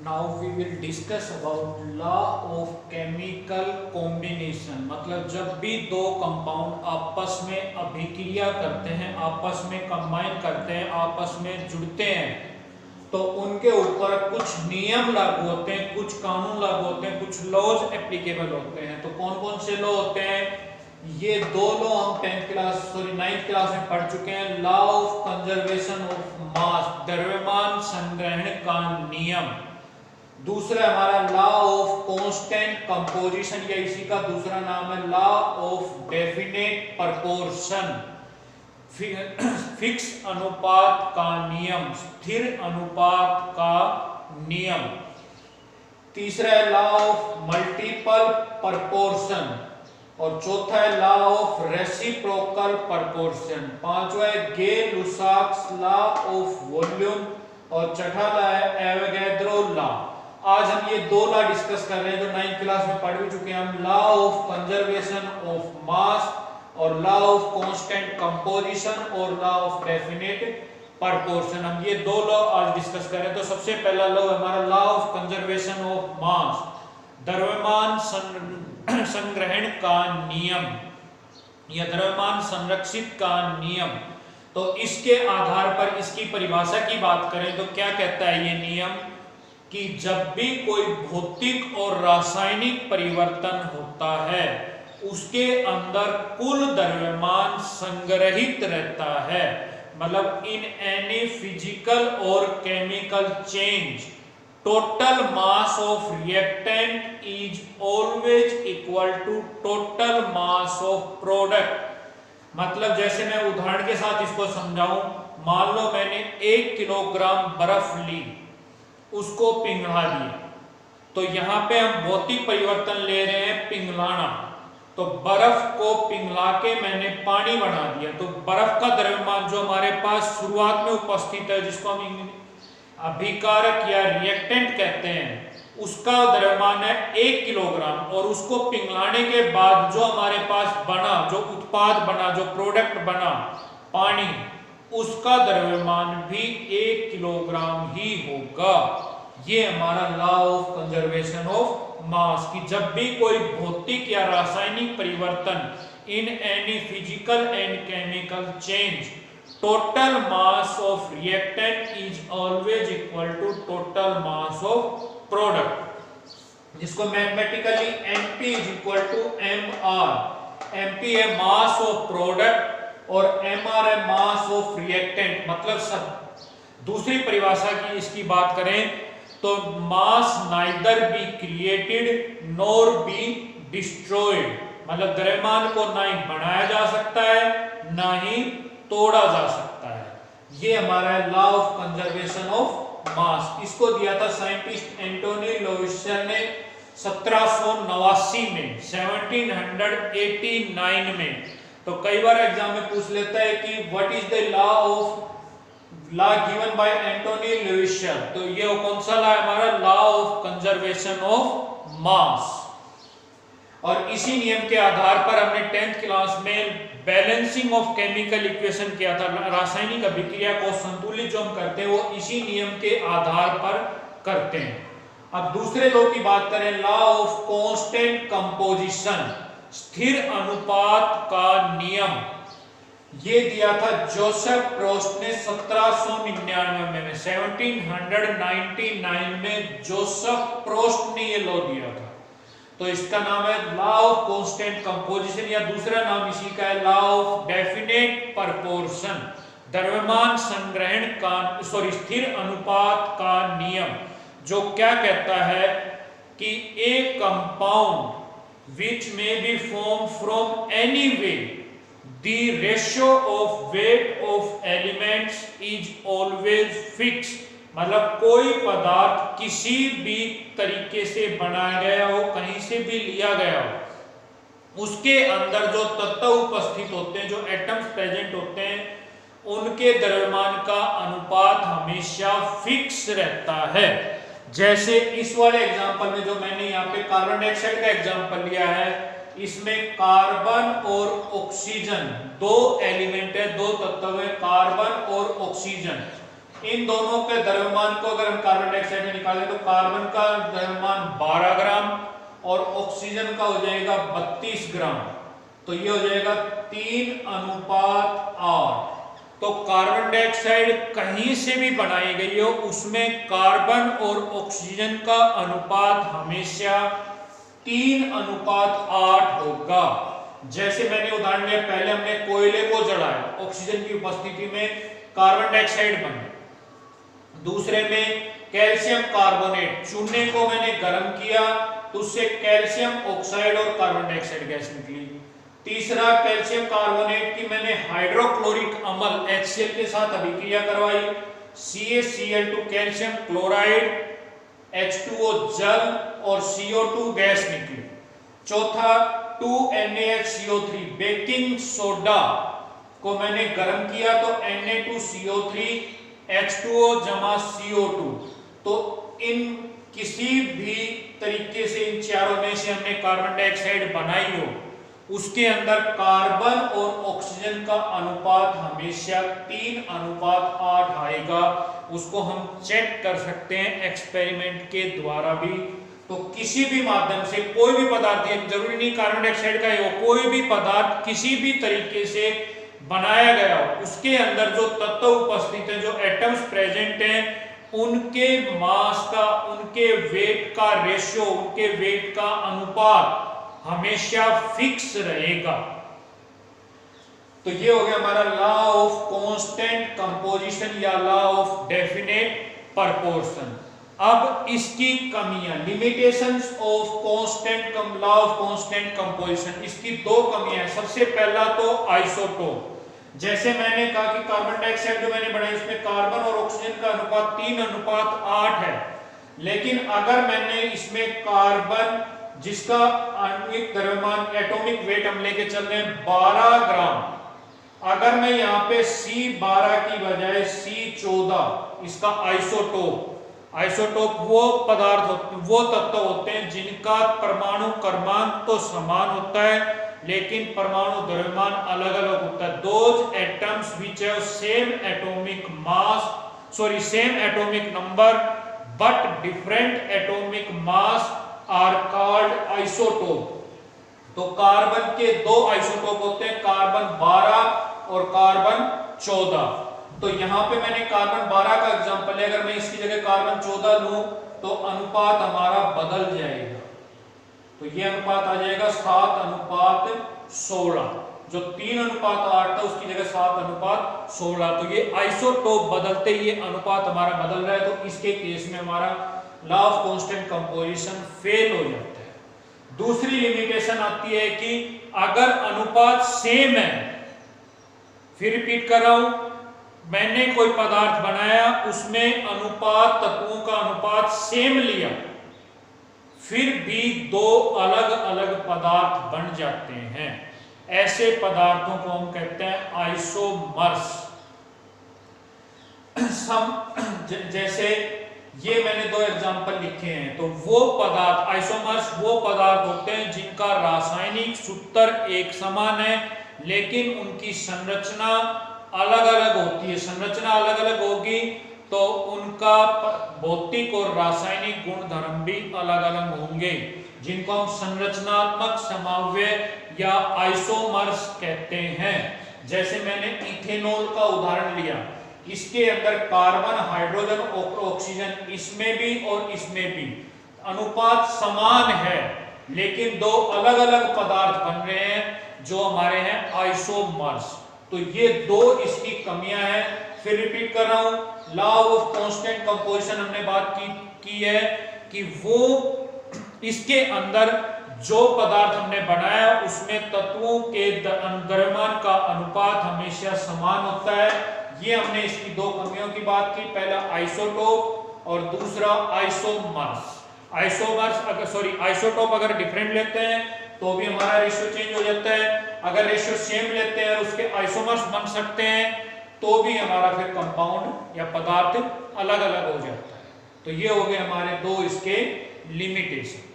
Now we will discuss about law of chemical combination। मतलब जब भी दो कंपाउंड आपस में अभिक्रिया करते हैं, आपस में कंबाइन करते हैं, आपस में जुड़ते हैं, तो उनके ऊपर कुछ नियम लागू होते हैं, कुछ कानून लागू होते हैं, कुछ लॉज एप्लीकेबल होते हैं। तो कौन कौन से लॉ होते हैं? ये दो लॉ हम 9th क्लास में पढ़ चुके हैं। लॉ ऑफ कंजर्वेशन ऑफ मास, द्रव्यमान संग्रहण का नियम। दूसरा हमारा लॉ ऑफ कांस्टेंट कंपोजिशन, या इसी का दूसरा नाम है law of definite proportion, fix अनुपात का नियम, स्थिर अनुपात का नियम। तीसरा है लॉ ऑफ मल्टीपल प्रपोर्शन, और चौथा है लॉ ऑफ रेसिप्रोकल प्रपोर्शन। पांचवा है गे-लुसाक्स लॉ ऑफ वॉल्यूम, और छठा लॉ है एवोगैड्रो लॉ। आज हम ये दो लॉ डिस्कस कर रहे हैं जो 9th क्लास में पढ़ भी चुके हैं हम। Law of conservation of mass, और लॉ ऑफ कांस्टेंट कंपोजिशन, और लॉ ऑफ डेफिनेट प्रपोर्शन। हम ये दो लॉ आज डिस्कस कर रहे हैं। तो सबसे पहला लॉ हमारा लॉ ऑफ कंजर्वेशन ऑफ मास, द्रव्यमान संग्रहण का नियम या द्रव्यमान संरक्षित का नियम। तो इसके आधार पर इसकी परिभाषा की बात करें तो क्या कहता है ये नियम कि जब भी कोई भौतिक और रासायनिक परिवर्तन होता है उसके अंदर कुल द्रव्यमान संग्रहित रहता है। मतलब इन एनी फिजिकल और chemical change total mass of reactant is always equal to total mass of product. मतलब जैसे मैं उदाहरण के साथ इसको समझाऊं, मान लो मैंने 1 किलोग्राम बर्फ ली, उसको पिघला दिया। तो यहां पे हम भौतिक परिवर्तन ले रहे हैं, पिघलाना। तो बर्फ को पिघला के मैंने पानी बना दिया, तो बर्फ का द्रव्यमान जो हमारे पास शुरुआत में उपस्थित है, जिसको हम अभिकारक या रिएक्टेंट कहते हैं, उसका द्रव्यमान है 1 किलोग्राम। और उसको पिघलाने के बाद जो हमारे पास बना, जो उत्पाद बना, जो प्रोडक्ट बना, पानी, उसका द्रव्यमान भी 1 किलोग्राम ही होगा। ये हमारा law of conservation of mass कि जब भी कोई भौतिक या रासायनिक परिवर्तन in any physical and chemical change total mass of reactant is always equal to total mass of product, जिसको mathematically MP is equal to MR. MP है मास ऑफ प्रोडक्ट और एमआर है मास ऑफ रिएक्टेंट। मतलब सब दूसरी परिभाषा की इसकी बात करें तो mass neither be created nor be destroyed. मतलब द्रव्यमान को ना ही बढ़ाया जा सकता है ना ही तोड़ा जा सकता है। ये हमारा है लॉ ऑफ कंजर्वेशन ऑफ मास। इसको दिया था साइंटिस्ट एंटोनी लुइसियर ने 1789 में, 1789 में। तो कई बार एग्जाम में पूछ लेता है कि what is the law given by Antoine Lavoisier. तो ये कौन सा लॉ है हमारा? Law of conservation of mass. और इसी नियम के आधार पर हमने 10th क्लास में बैलेंसिंग ऑफ केमिकल इक्वेशन किया था। रासायनिक अभिक्रिया को संतुलित जो हम करते हैं वो इसी नियम के आधार पर करते हैं। अब दूसरे लॉ की बात करें, लॉ ऑफ कांस्टेंट कंपोजिशन, स्थिर अनुपात का नियम। ये दिया था जोसेफ प्रोस्ट ने 1799 में, 1799 में जोसेफ प्रोस्ट ने ये लॉ दिया था। तो इसका नाम है लॉ ऑफ कांस्टेंट कंपोजिशन, या दूसरा नाम इसी का है लॉ ऑफ डेफिनेट प्रपोर्शन, द्रव्यमान संग्रहण का स्थिर अनुपात का नियम, जो क्या कहता है कि ए compound which may be form from any way the ratio of weight of elements is always fixed. मतलब कोई पदार्थ किसी भी तरीके से बनाया गया हो, कहीं से भी लिया गया हो, उसके अंदर जो तत्व उपस्थित होते हैं, जो एटम्स प्रेजेंट होते हैं, उनके द्रव्यमान का अनुपात हमेशा फिक्स रहता है। जैसे इस वाले एग्जांपल में जो मैंने यहाँ पे कार्बन डाइऑक्साइड का एग्जांपल लिया है, इसमें कार्बन और ऑक्सीजन दो एलिमेंट है, दो तत्व है, कार्बन और ऑक्सीजन। इन दोनों के द्रव्यमान को अगर हम कार्बन डाइऑक्साइड में निकालें तो कार्बन का द्रव्यमान 12 ग्राम और ऑक्सीजन का हो जाएगा 32 ग्राम। तो ये हो जाएगा 3:8। तो कार्बन डाइऑक्साइड कहीं से भी बनाई गई हो उसमें कार्बन और ऑक्सीजन का अनुपात हमेशा 3:8 होगा। जैसे मैंने उदाहरण लिया, पहले हमने कोयले को जलाया, ऑक्सीजन की उपस्थिति में कार्बन डाइऑक्साइड बने। दूसरे में कैल्शियम कार्बोनेट, चूने को मैंने गर्म किया तो उससे कैल्शियम ऑक्साइड और कार्बन डाइऑक्साइड गैस निकली। तीसरा, कैल्शियम कार्बोनेट की मैंने हाइड्रोक्लोरिक अम्ल HCl के साथ अभिक्रिया करवाई, CaCl2 कैल्शियम क्लोराइड, H2O जल और CO2 गैस निकली। चौथा, 2NaHCO3 बेकिंग सोडा को मैंने गर्म किया तो Na2CO3 H2O जमा CO2। तो इन किसी भी तरीके से इन चारों में से हमने कार्बन डाइऑक्साइड बनाई हो उसके अंदर कार्बन और ऑक्सीजन का अनुपात हमेशा 3:8 आएगा। उसको हम चेक कर सकते हैं एक्सपेरिमेंट के द्वारा भी। तो किसी भी माध्यम से कोई भी पदार्थ, जरूरी नहीं कार्बन डाइऑक्साइड का हो, कोई भी पदार्थ किसी भी तरीके से बनाया गया हो उसके अंदर जो तत्व उपस्थित है, जो एटम्स प्रेजेंट हैं, उनके मास का, उनके वेट का रेशियो, उनके वेट का अनुपात हमेशा फिक्स रहेगा। तो ये हो गया हमारा लॉ ऑफ कांस्टेंट कंपोजिशन या लॉ ऑफ डेफिनेट प्रोपोर्शन। अब इसकी कमियां, limitations of constant law of constant composition, इसकी दो कमियां हैं। सबसे पहला तो आइसोटोप। जैसे मैंने कहा कि कार्बन डाइऑक्साइड जो मैंने बनाई उसमें कार्बन और ऑक्सीजन का अनुपात 3:8 है, लेकिन अगर मैंने इसमें कार्बन जिसका आणविक द्रव्यमान, एटॉमिक वेट हम लेके चल रहे हैं 12 ग्राम, अगर मैं यहाँ पे C12 की बजाय C14, इसका आइसोटोप वो पदार्थ, वो तत्व होते हैं जिनका परमाणु क्रमांक तो समान होता है लेकिन परमाणु द्रव्यमान अलग अलग होता है। Those atoms which have same atomic mass, same atomic number but different atomic mass are called isotope। तो कार्बन के दो आइसोटोप होते हैं, कार्बन 12 और कार्बन 14। तो यहाँ पे मैंने कार्बन 12 का एग्जांपल लिया, अगर मैं इसकी जगह कार्बन 14 लूं तो अनुपात हमारा बदल जाएगा। तो ये अनुपात आ जाएगा 7:16। जो 3:8 था उसकी जगह 7:16। तो ये आइसोटोप बदलते ही ये अनुपात हमारा बदल रहा है। तो इसके केस में हमारा law of constant composition fail हो जाता है। दूसरी लिमिटेशन आती है कि अगर अनुपात सेम है, फिर रिपीट कर रहा हूं, मैंने कोई पदार्थ बनाया उसमें अनुपात, तत्वों का अनुपात सेम लिया, फिर भी दो अलग अलग पदार्थ बन जाते हैं। ऐसे पदार्थों को हम कहते हैं आइसोमर्स। जैसे ये मैंने दो एग्जांपल लिखे हैं। तो वो पदार्थ, आइसोमर्स वो पदार्थ होते हैं जिनका रासायनिक सूत्र एक समान है लेकिन उनकी संरचना अलग अलग होती है। संरचना अलग अलग होगी तो उनका भौतिक और रासायनिक गुणधर्म भी अलग अलग होंगे, जिनको हम संरचनात्मक समन्वय या आइसोमर्स कहते हैं। जैसे मैंने इथेनॉल का उदाहरण लिया, इसके अंदर कार्बन, हाइड्रोजन और ऑक्सीजन, इसमें भी और इसमें भी अनुपात समान है लेकिन दो अलग अलग पदार्थ बन रहे हैं जो हमारे हैं आइसोमर्स। तो ये दो इसकी कमियां हैं। फिर रिपीट कर रहा हूं, लॉ ऑफ कांस्टेंट कंपोजिशन हमने बात की है कि वो इसके अंदर जो पदार्थ हमने बनाया उसमें तत्वों के द्रव्यमान का अनुपात हमेशा समान होता है। ये हमने इसकी दो कमियों की बात की, पहला आइसोटोप और दूसरा आइसोमर्स। आइसोटोप अगर डिफरेंट लेते हैं तो भी हमारा रेशियो चेंज हो जाता है, अगर रेशियो सेम लेते हैं और उसके आइसोमर्स बन सकते हैं तो भी हमारा फिर कंपाउंड या पदार्थ अलग अलग हो जाता है। तो ये हो गए हमारे दो इसके लिमिटेशन।